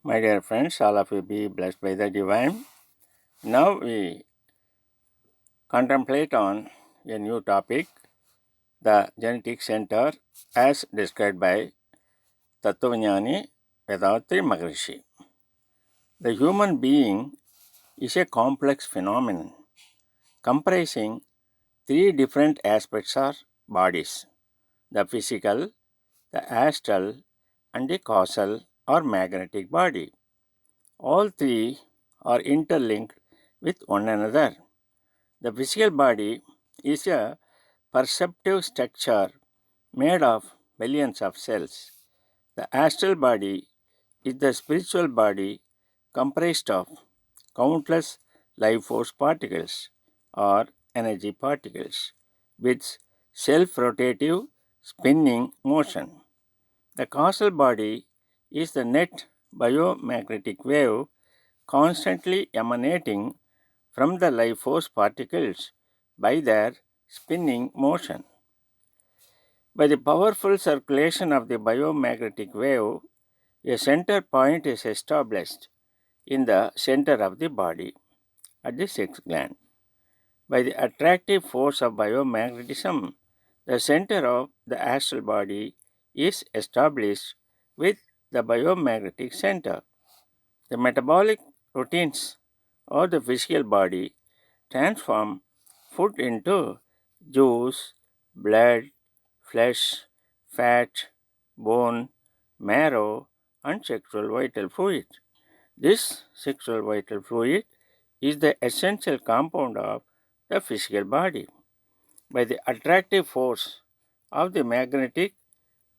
My dear friends, all of you be blessed by the divine. Now we contemplate on a new topic, the genetic center as described by Tattvajnani VETHATHIRI Maharishi. The human being is a complex phenomenon comprising three different aspects or bodies, the physical, the astral, and the causal or magnetic body. All three are interlinked with one another. The physical body is a perceptive structure made of billions of cells. The astral body is the spiritual body comprised of countless life force particles or energy particles with self rotative spinning motion. The causal body is the net biomagnetic wave constantly emanating from the life force particles by their spinning motion. By the powerful circulation of the biomagnetic wave, a center point is established in the center of the body at the sex gland. By the attractive force of biomagnetism, the center of the astral body is established with the biomagnetic center. The metabolic routines of the physical body transform food into juice, blood, flesh, fat, bone, marrow, and sexual vital fluid. This sexual vital fluid is the essential compound of the physical body. By the attractive force of the magnetic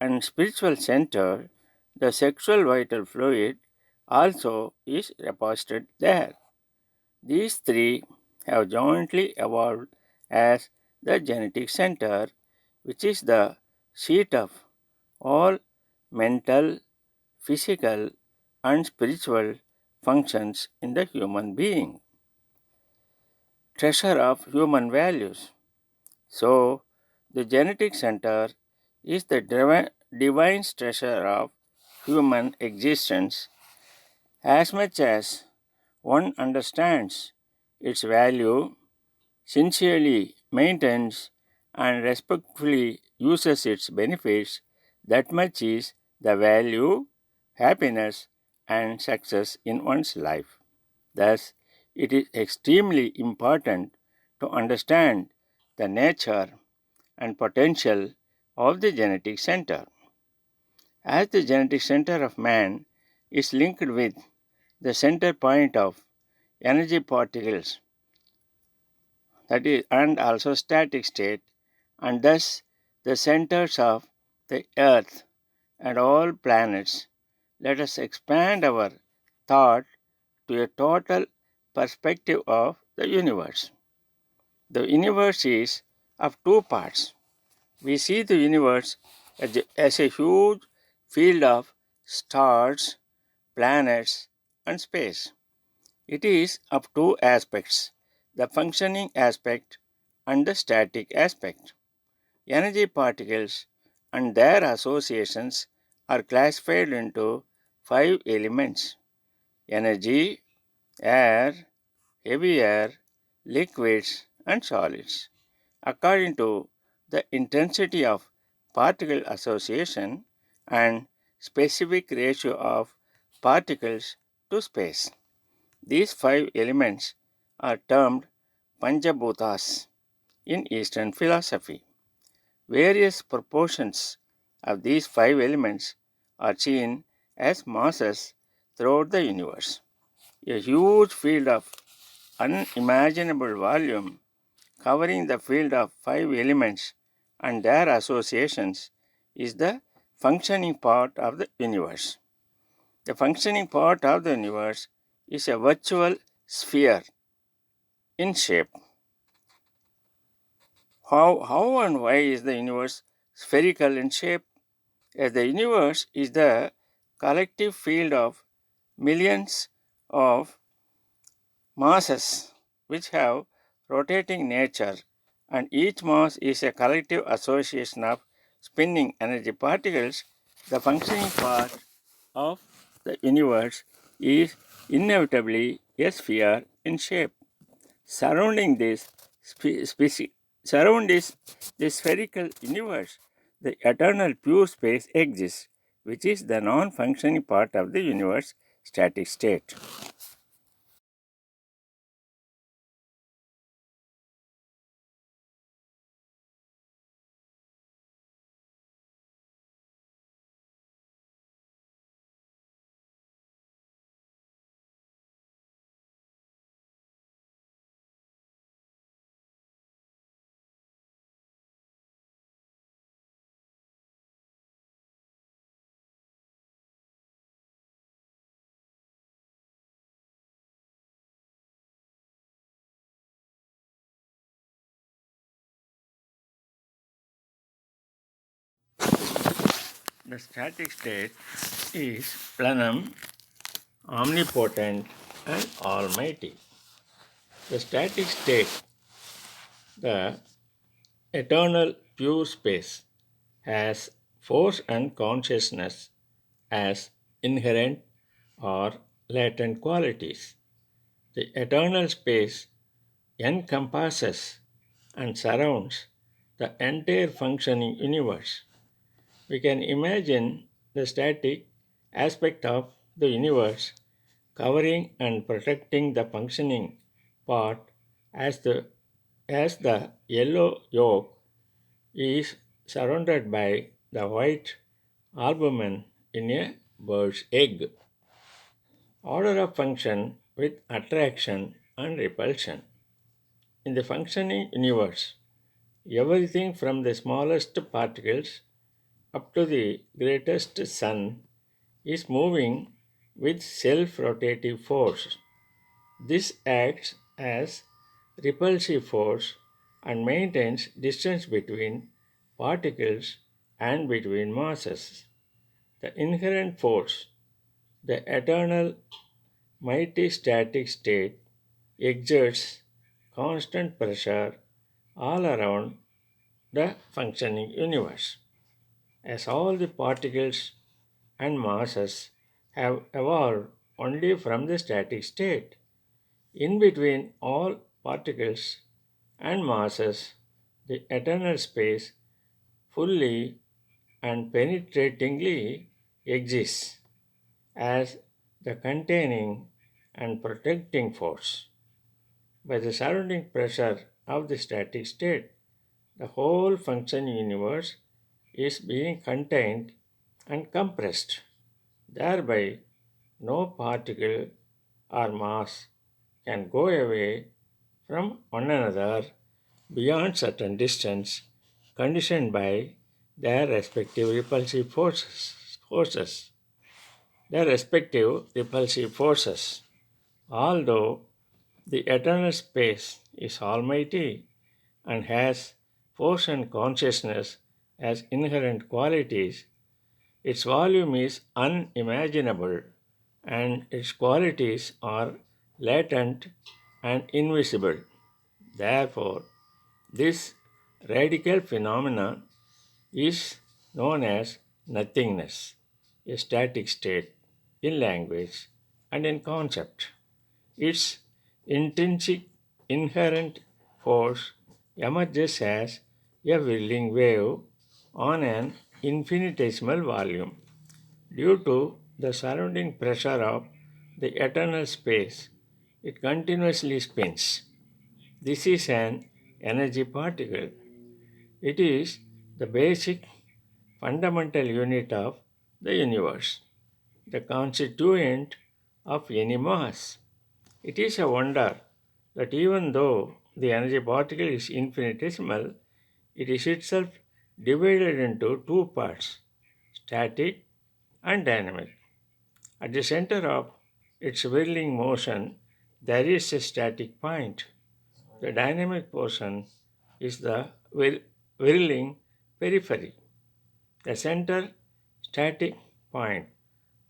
and spiritual center, the sexual vital fluid also is deposited there. These three have jointly evolved as the genetic center, which is the seat of all mental, physical, and spiritual functions in the human being. Treasure of human values. So, the genetic center is the divine treasure of human existence. As much as one understands its value, sincerely maintains, and respectfully uses its benefits, that much is the value, happiness, and success in one's life. Thus, it is extremely important to understand the nature and potential of the genetic center. As the genetic center of man is linked with the center point of energy particles, that is, and also static state, and thus the centers of the earth and all planets, let us expand our thought to a total perspective of the universe. The universe is of two parts. We see the universe as a huge field of stars, planets, and space. It is of two aspects, the functioning aspect and the static aspect. Energy particles and their associations are classified into five elements: energy, air, heavy air, liquids, and solids, according to the intensity of particle association and specific ratio of particles to space. These five elements are termed Panchabhutas in Eastern philosophy. Various proportions of these five elements are seen as masses throughout the universe. A huge field of unimaginable volume covering the field of five elements and their associations is the functioning part of the universe. The functioning part of the universe is a virtual sphere in shape. How and why is the universe spherical in shape? As the universe is the collective field of millions of masses which have rotating nature, and each mass is a collective association of spinning energy particles. The functioning part of the universe is inevitably a sphere in shape. Surrounding surround this spherical universe, the eternal pure space exists, which is the non-functioning part of the universe static state. The static state is plenum, omnipotent, and almighty. The static state, the eternal pure space, has force and consciousness as inherent or latent qualities. The eternal space encompasses and surrounds the entire functioning universe. We can imagine the static aspect of the universe covering and protecting the functioning part as the yellow yolk is surrounded by the white albumen in a bird's egg. Order of function with attraction and repulsion. In the functioning universe, everything from the smallest particles up to the greatest sun is moving with self rotative force. This acts as repulsive force and maintains distance between particles and between masses. The inherent force, the eternal mighty static state, exerts constant pressure all around the functioning universe. As all the particles and masses have evolved only from the static state, in between all particles and masses, the eternal space fully and penetratingly exists as the containing and protecting force. By the surrounding pressure of the static state, the whole functioning universe is being contained and compressed. Thereby, no particle or mass can go away from one another beyond certain distance, conditioned by their respective repulsive forces. Their respective repulsive forces. Although the eternal space is almighty and has force and consciousness as inherent qualities, its volume is unimaginable and its qualities are latent and invisible. Therefore, this radical phenomenon is known as nothingness, a static state in language and in concept. Its intrinsic inherent force emerges as a whirling wave on an infinitesimal volume. Due to the surrounding pressure of the eternal space, it continuously spins. This is an energy particle. It is the basic fundamental unit of the universe, the constituent of any mass. It is a wonder that even though the energy particle is infinitesimal, it is itself divided into two parts, static and dynamic. At the center of its whirling motion, there is a static point. The dynamic portion is the whirling periphery. The center static point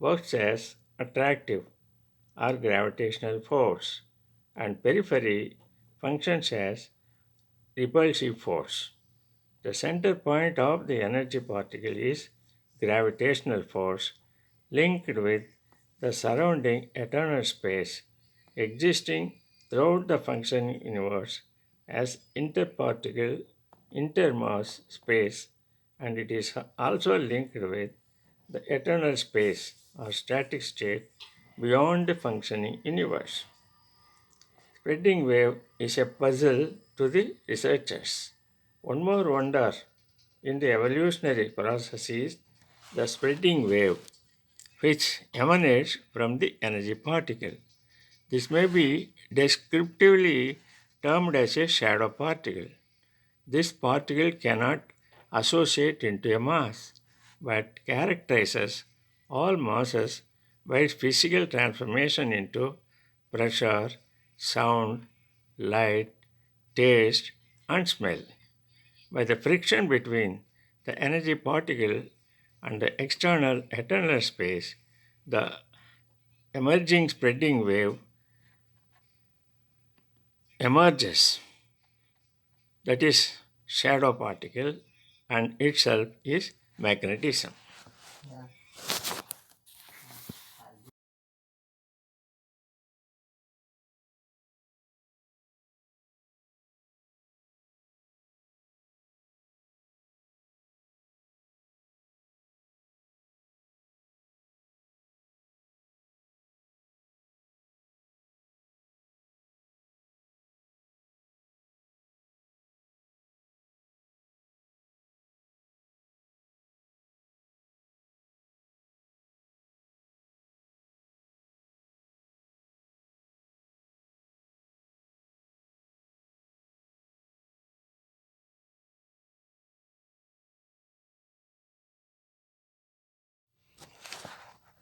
works as attractive or gravitational force, and periphery functions as repulsive force. The center point of the energy particle is gravitational force linked with the surrounding eternal space existing throughout the functioning universe as interparticle intermass space, and it is also linked with the eternal space or static state beyond the functioning universe. Spreading wave is a puzzle to the researchers. One more wonder in the evolutionary process is the spreading wave, which emanates from the energy particle. This may be descriptively termed as a shadow particle. This particle cannot associate into a mass, but characterizes all masses by its physical transformation into pressure, sound, light, taste, and smell. By the friction between the energy particle and the external eternal space, the emerging spreading wave emerges, that is shadow particle, and itself is magnetism.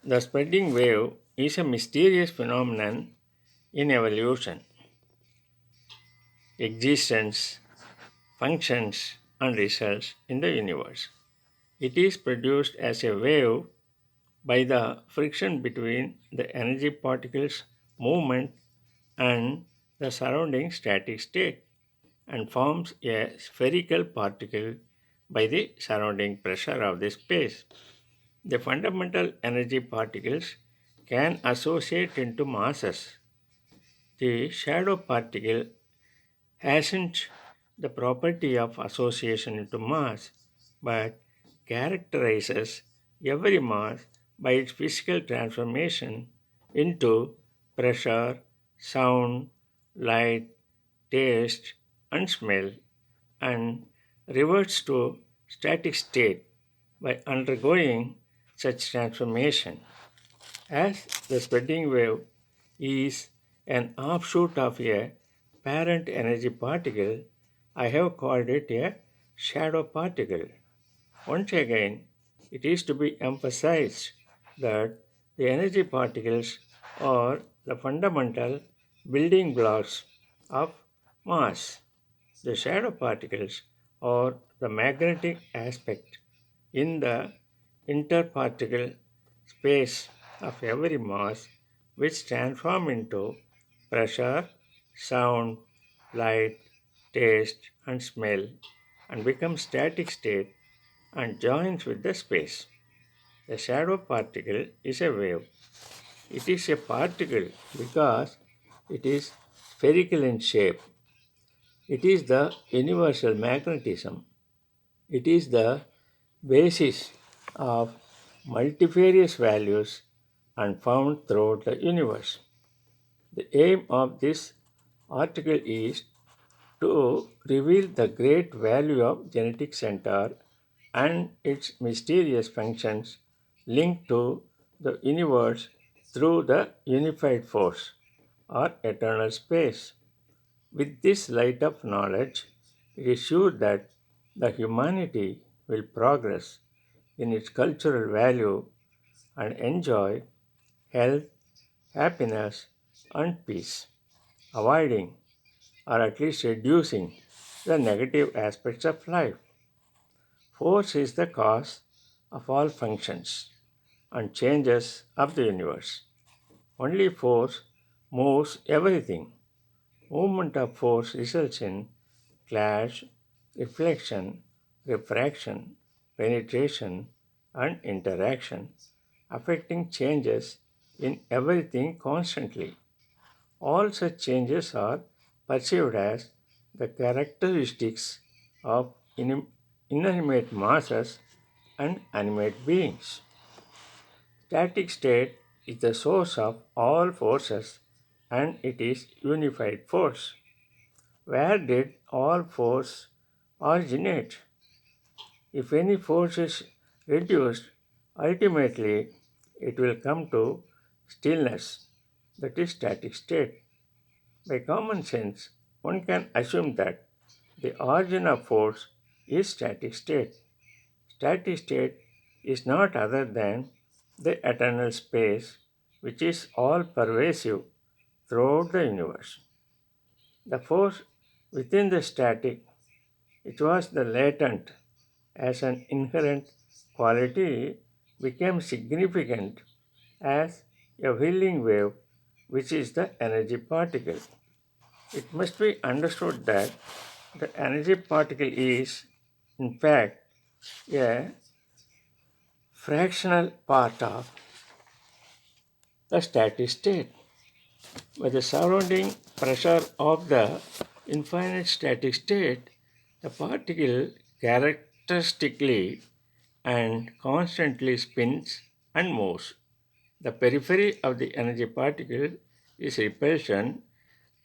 The spreading wave is a mysterious phenomenon in evolution, existence, functions, and results in the universe. It is produced as a wave by the friction between the energy particles' movement and the surrounding static state, and forms a spherical particle by the surrounding pressure of the space. The fundamental energy particles can associate into masses. The shadow particle hasn't the property of association into mass, but characterizes every mass by its physical transformation into pressure, sound, light, taste, and smell, and reverts to static state by undergoing such transformation. As the spreading wave is an offshoot of a parent energy particle, I have called it a shadow particle. Once again, it is to be emphasized that the energy particles are the fundamental building blocks of mass. The shadow particles are the magnetic aspect in the interparticle space of every mass, which transform into pressure, sound, light, taste, and smell, and become static state and joins with the space. The shadow particle is a wave. It is a particle because it is spherical in shape. It is the universal magnetism. It is the basis of multifarious values and found throughout the universe. The aim of this article is to reveal the great value of genetic center and its mysterious functions linked to the universe through the unified force or eternal space. With this light of knowledge, it is sure that the humanity will progress in its cultural value and enjoy health, happiness, and peace, avoiding or at least reducing the negative aspects of life. Force is the cause of all functions and changes of the universe. Only force moves everything. Movement of force results in clash, reflection, refraction, penetration, and interaction, affecting changes in everything constantly. All such changes are perceived as the characteristics of inanimate masses and animate beings. Static state is the source of all forces and it is unified force. Where did all force originate? If any force is reduced, ultimately it will come to stillness, that is static state. By common sense, one can assume that the origin of force is static state. Static state is not other than the eternal space which is all pervasive throughout the universe. The force within the static, which was the latent as an inherent quality, became significant as a whirling wave, which is the energy particle. It must be understood that the energy particle is, in fact, a fractional part of the static state. By the surrounding pressure of the infinite static state, the particle characteristically and constantly spins and moves. The periphery of the energy particle is repulsion,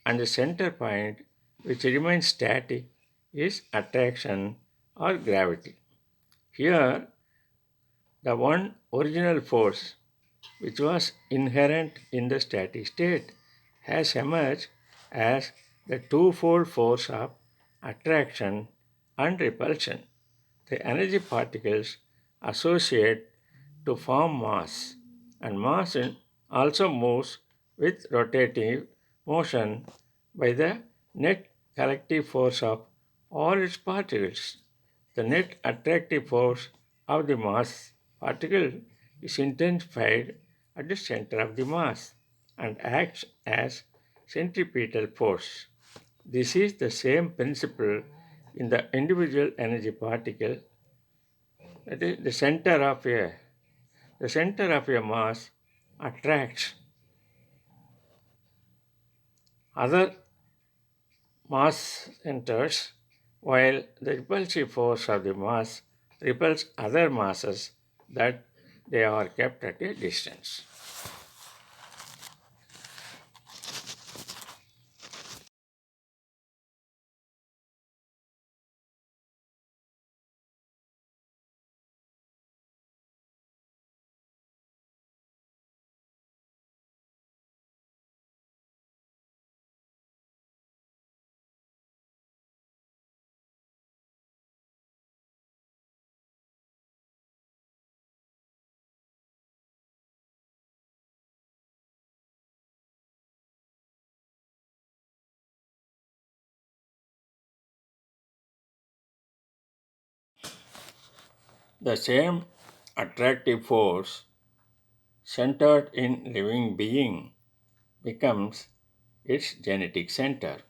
and the center point, which remains static, is attraction or gravity. Here, the one original force which was inherent in the static state has emerged as the twofold force of attraction and repulsion. The energy particles associate to form mass, and mass also moves with rotative motion by the net collective force of all its particles. The net attractive force of the mass particle is intensified at the center of the mass and acts as centripetal force. This is the same principle in the individual energy particle. That is, the center of a mass attracts other mass centers, while the repulsive force of the mass repels other masses that they are kept at a distance. The same attractive force centered in living being becomes its genetic center.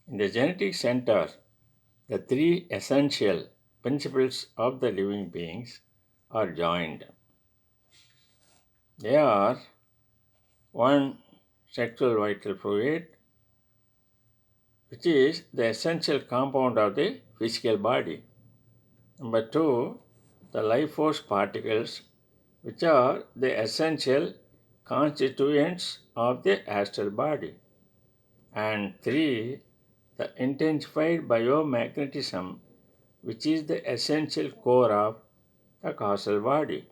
In the genetic center, the three essential principles of the living beings are joined. They are 1. Sexual vital fluid, which is the essential compound of the physical body. Number 2, the life force particles, which are the essential constituents of the astral body. And 3, the intensified biomagnetism, which is the essential core of the causal body.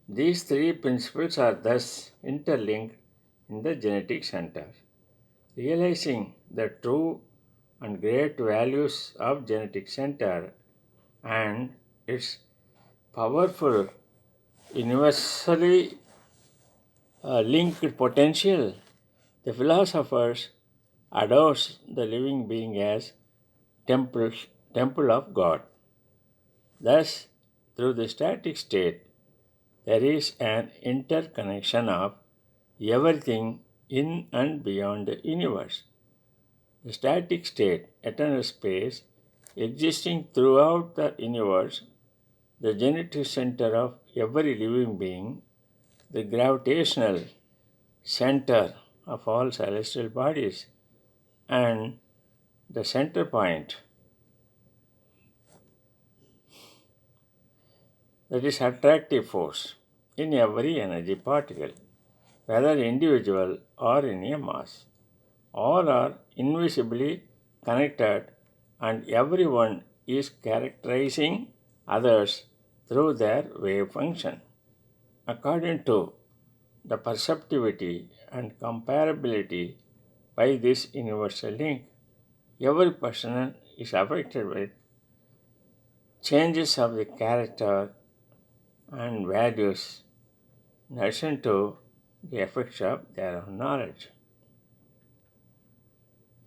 These three principles are thus interlinked in the genetic center. Realizing the true and great values of genetic center and its powerful universally linked potential, the philosophers adores the living being as temple, temple of God. Thus, through the static state, there is an interconnection of everything in and beyond the universe. The static state, eternal space, existing throughout the universe, the genetic center of every living being, the gravitational center of all celestial bodies and the center point, that is attractive force in every energy particle, whether individual or in a mass. All are invisibly connected and everyone is characterizing others through their wave function. According to the perceptivity and comparability by this universal link, every person is affected with changes of the character and values in addition to the effects of their own knowledge.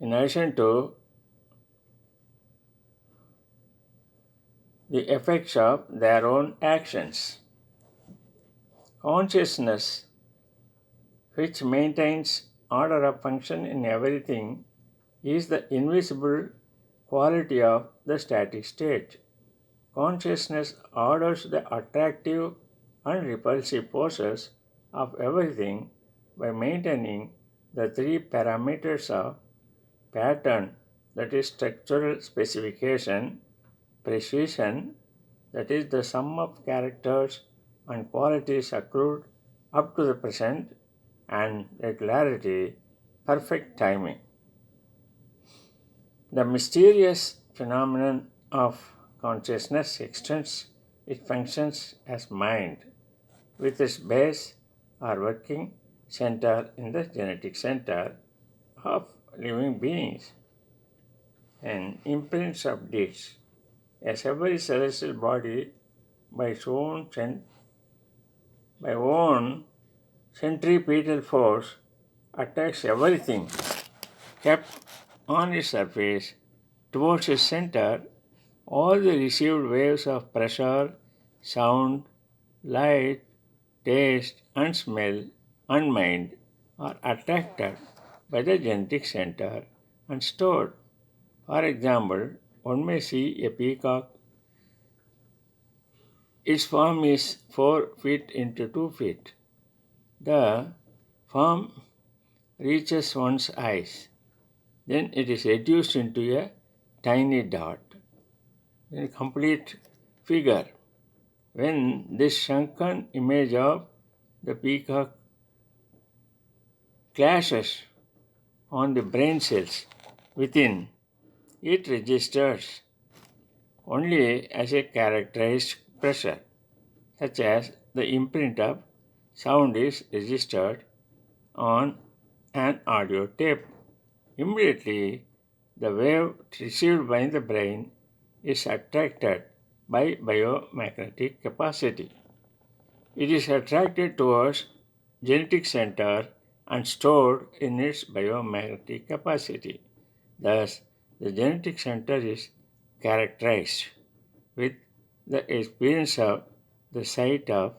In addition to the effects of their own actions, consciousness, which maintains order of function in everything, is the invisible quality of the static state. Consciousness orders the attractive and repulsive forces of everything by maintaining the three parameters of pattern, that is structural specification, precision, that is the sum of characters and qualities accrued up to the present, and regularity, perfect timing. The mysterious phenomenon of consciousness extends its functions as mind, with its base or working center in the genetic center of living beings and imprints of deeds. As every celestial body by its own centripetal force attacks everything kept on its surface towards its center, all the received waves of pressure, sound, light, taste, and smell and mind are attracted by the genetic center and stored. For example, one may see a peacock. Its form is 4 feet into 2 feet. The form reaches one's eyes. Then it is reduced into a tiny dot, a complete figure. When this shrunken image of the peacock clashes on the brain cells within, it registers only as a characterized pressure, such as the imprint of sound is registered on an audio tape. Immediately, the wave received by the brain is attracted by biomagnetic capacity. It is attracted towards genetic center and stored in its biomagnetic capacity. Thus, the genetic center is characterized with the experience of the sight of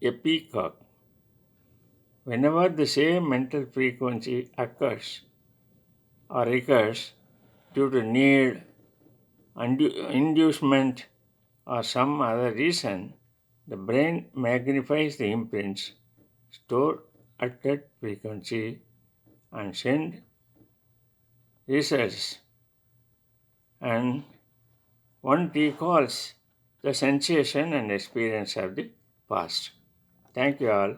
a peacock. Whenever the same mental frequency occurs or recurs due to need, inducement, or some other reason, the brain magnifies the imprints stored at that frequency and send results, and one recalls the sensation and experience of the past. Thank you all.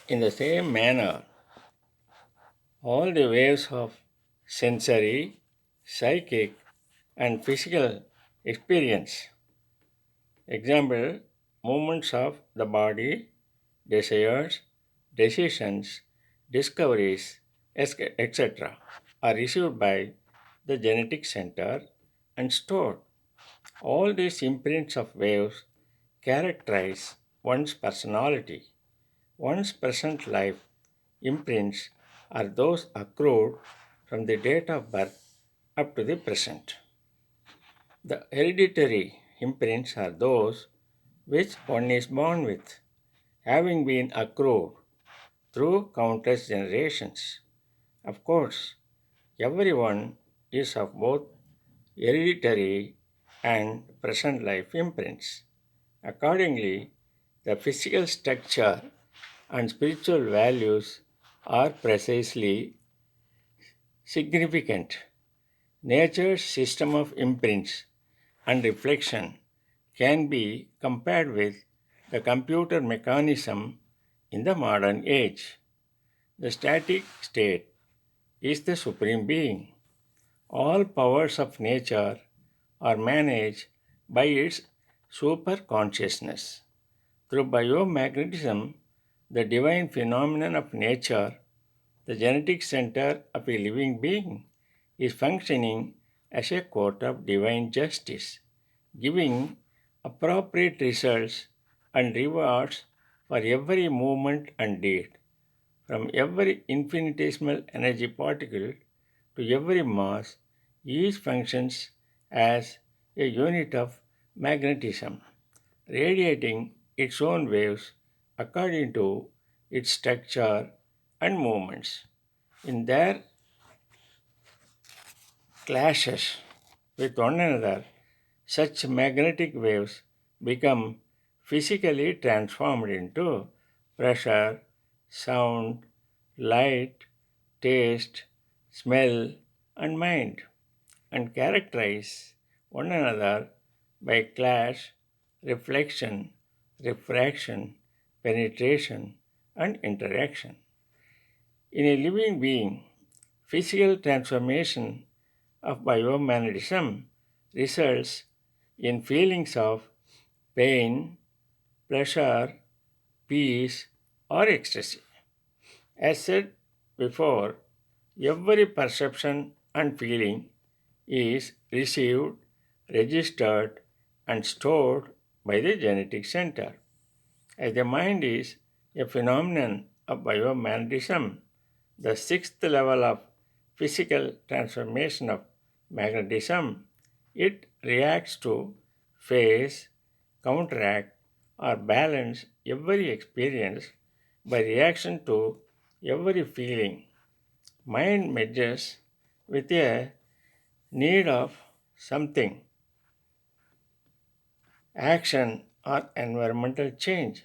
In the same manner, All the waves of sensory, psychic, and physical experience. Example, movements of the body, desires, decisions, discoveries, etc. are received by the genetic center and stored. All these imprints of waves characterize one's personality. One's present life imprints are those accrued from the date of birth up to the present. The hereditary imprints are those which one is born with, having been accrued through countless generations. Of course, everyone is of both hereditary and present life imprints. Accordingly, the physical structure and spiritual values are precisely significant. Nature's system of imprints and reflection can be compared with the computer mechanism in the modern age. The static state is the supreme being. All powers of nature are managed by its superconsciousness. Through biomagnetism, the divine phenomenon of nature, the genetic center of a living being is functioning as a court of divine justice, giving appropriate results and rewards for every movement and deed. From every infinitesimal energy particle to every mass, each functions as a unit of magnetism, radiating its own waves according to its structure and movements. In their clashes with one another, such magnetic waves become physically transformed into pressure, sound, light, taste, smell, and mind, and characterize one another by clash, reflection, refraction, penetration, and interaction. In a living being, physical transformation of biomagnetism results in feelings of pain, pleasure, peace, or ecstasy. As said before, every perception and feeling is received, registered, and stored by the genetic center. As the mind is a phenomenon of biomagnetism, the sixth level of physical transformation of magnetism, it reacts to phase, counteract, or balance every experience by reaction to every feeling. Mind merges with a need of something, action, or environmental change.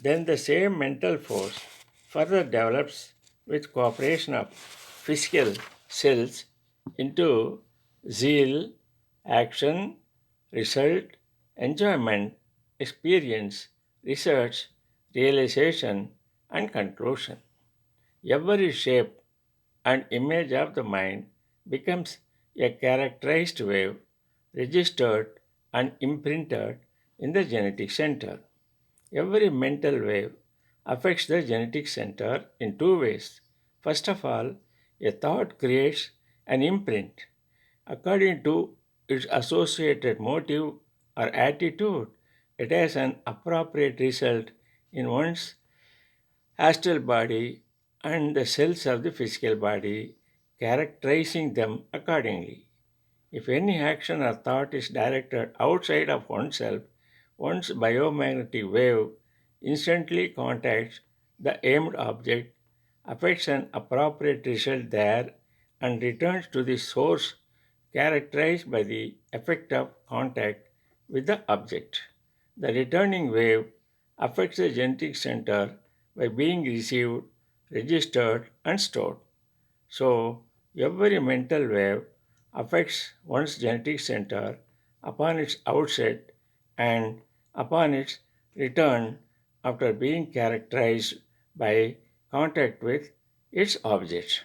Then the same mental force further develops with cooperation of physical cells into zeal, action, result, enjoyment, experience, research, realization, and conclusion. Every shape and image of the mind becomes a characterized wave registered and imprinted in the genetic center. Every mental wave affects the genetic center in two ways. First of all, a thought creates an imprint. According to its associated motive or attitude, it has an appropriate result in one's astral body and the cells of the physical body, characterizing them accordingly. If any action or thought is directed outside of oneself, one's biomagnetic wave instantly contacts the aimed object, affects an appropriate result there, and returns to the source characterized by the effect of contact with the object. The returning wave affects the genetic center by being received, registered, and stored. So, every mental wave affects one's genetic center upon its outset and upon its return after being characterized by contact with its object.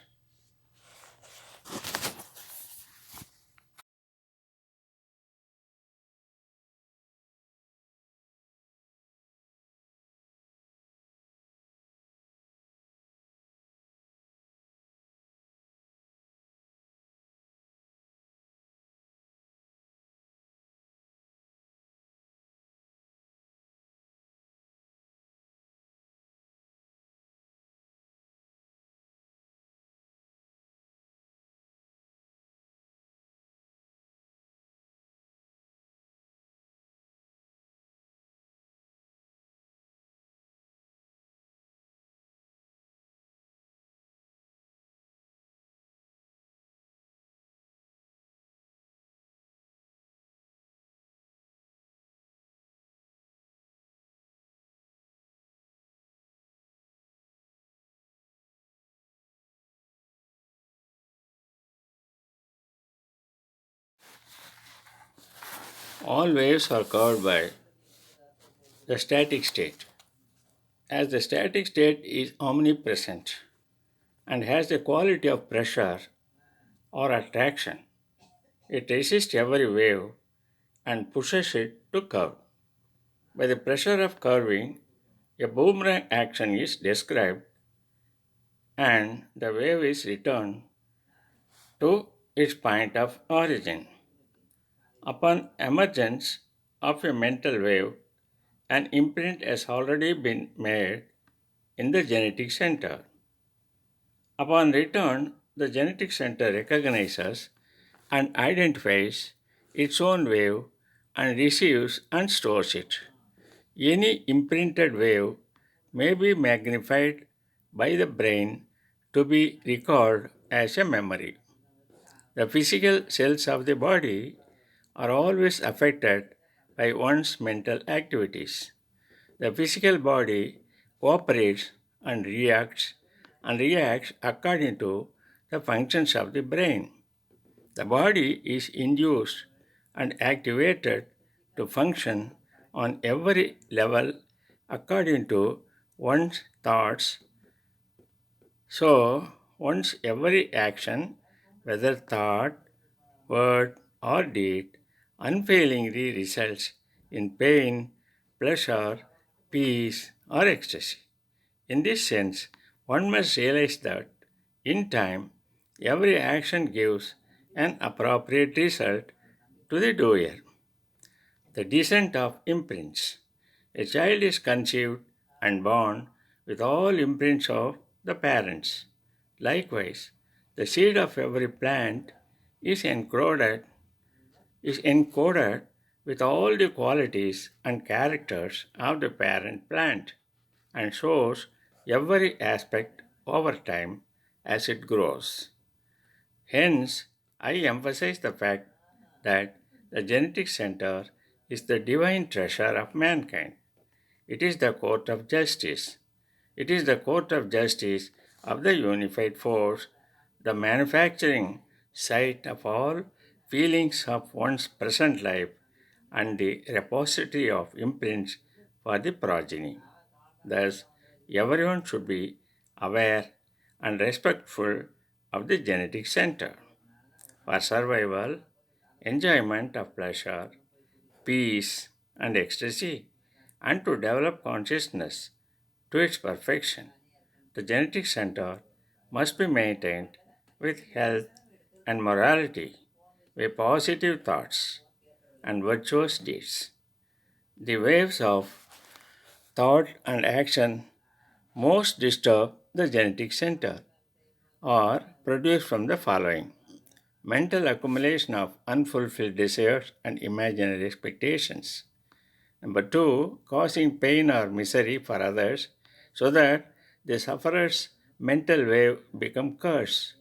All waves are covered by the static state. As the static state is omnipresent and has the quality of pressure or attraction, it resists every wave and pushes it to curve. By the pressure of curving, a boomerang action is described and the wave is returned to its point of origin. Upon emergence of a mental wave, an imprint has already been made in the genetic center. Upon return, the genetic center recognizes and identifies its own wave and receives and stores it. Any imprinted wave may be magnified by the brain to be recalled as a memory. The physical cells of the body are always affected by one's mental activities. The physical body operates and reacts according to the functions of the brain. The body is induced and activated to function on every level according to one's thoughts. So, one's every action, whether thought, word, or deed, unfailingly results in pain, pleasure, peace, or ecstasy. In this sense, one must realize that, in time, every action gives an appropriate result to the doer. The descent of imprints. A child is conceived and born with all imprints of the parents. Likewise, the seed of every plant is encoded with all the qualities and characters of the parent plant and shows every aspect over time as it grows. Hence, I emphasize the fact that the genetic center is the divine treasure of mankind. It is the court of justice. It is the court of justice of the unified force, the manufacturing site of all feelings of one's present life, and the repository of imprints for the progeny. Thus, everyone should be aware and respectful of the genetic center for survival, enjoyment of pleasure, peace, and ecstasy, and to develop consciousness to its perfection. The genetic center must be maintained with health and morality, with positive thoughts and virtuous deeds. The waves of thought and action most disturb the genetic center are produced from the following: mental accumulation of unfulfilled desires and imaginary expectations. Number two, causing pain or misery for others so that the sufferer's mental wave become curse.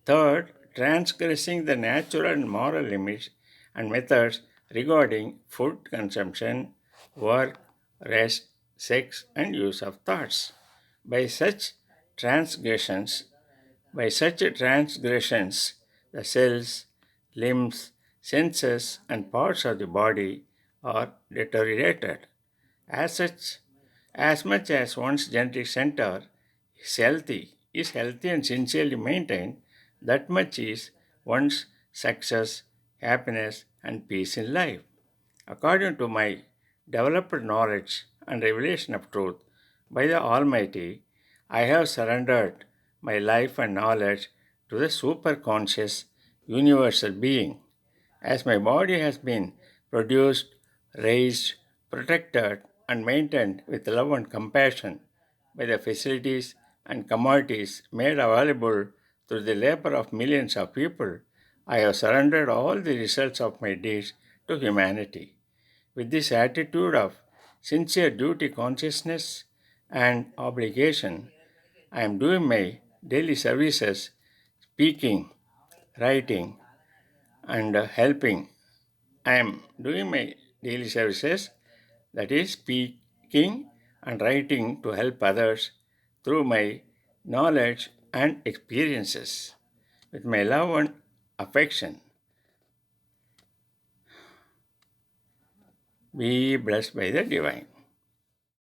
Third, transgressing the natural and moral limits and methods regarding food consumption, work, rest, sex, and use of thoughts. By such transgressions, by such transgressions, the cells, limbs, senses, and parts of the body are deteriorated. As such, as much as one's genetic center is healthy and sincerely maintained, that much is one's success, happiness, and peace in life. According to my developed knowledge and revelation of truth by the Almighty, I have surrendered my life and knowledge to the superconscious universal being. As my body has been produced, raised, protected, and maintained with love and compassion by the facilities and commodities made available through the labor of millions of people, I have surrendered all the results of my deeds to humanity. With this attitude of sincere duty consciousness and obligation, I am doing my daily services, speaking, writing, and helping. I am doing my daily services, that is, speaking and writing to help others through my knowledge and experiences. With my love and affection, Be blessed by the divine.